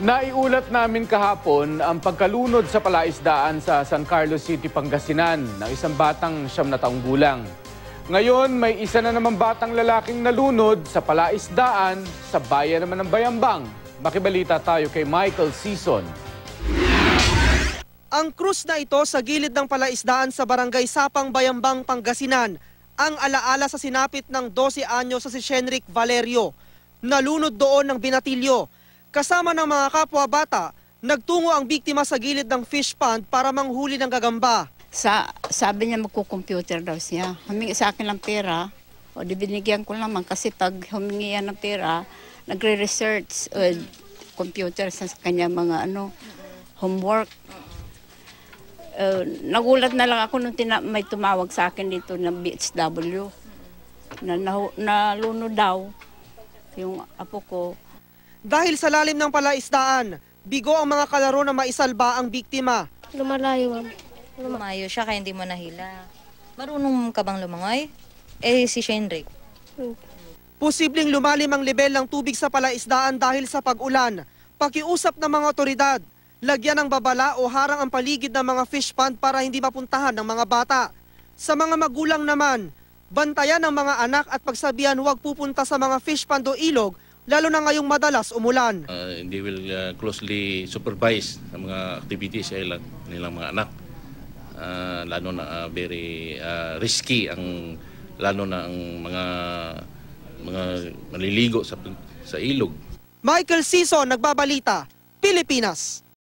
Naiulat namin kahapon ang pagkalunod sa palaisdaan sa San Carlos City, Pangasinan ng isang batang 9 na taong gulang. Ngayon, may isa na naman batang lalaking nalunod sa palaisdaan sa bayan naman ng Bayambang. Makibalita tayo kay Michael Sison. Ang krus na ito sa gilid ng palaisdaan sa barangay Sapang, Bayambang, Pangasinan ang alaala sa sinapit ng 12 anyo sa si Shenrick Valerio. Nalunod doon ng binatilyo. Kasama ng mga kapwa bata, nagtungo ang biktima sa gilid ng fish pond para manghuli ng gagamba. Sabi niya magko-computer daw siya. Humingi sa akin ng pera. O di binigyan ko naman kasi pag humingi yan ng pera, nagre-research computer sa kanya mga homework. Nagulat na lang ako nung may tumawag sa akin dito ng BHW na nalunod daw yung apo ko. Dahil sa lalim ng palaisdaan, bigo ang mga kalaro na maisalba ang biktima. Lumalayo, ma'am. Lumayo siya kaya hindi mo nahila. Marunong ka bang lumangoy? Si Shenrick. Posibleng lumalim ang level ng tubig sa palaisdaan dahil sa pag-ulan. Pakiusap ng mga otoridad, lagyan ng babala o harang ang paligid ng mga fish pond para hindi mapuntahan ng mga bata. Sa mga magulang naman, bantayan ng mga anak at pagsabihan huwag pupunta sa mga fish pond o ilog, lalo na ngayong madalas umulan. They will closely supervise ang mga activities sa nilang mga anak. Lalo na very risky lalo na ang mga maliligo sa ilog. Michael Sison, Nagbabalita, Pilipinas.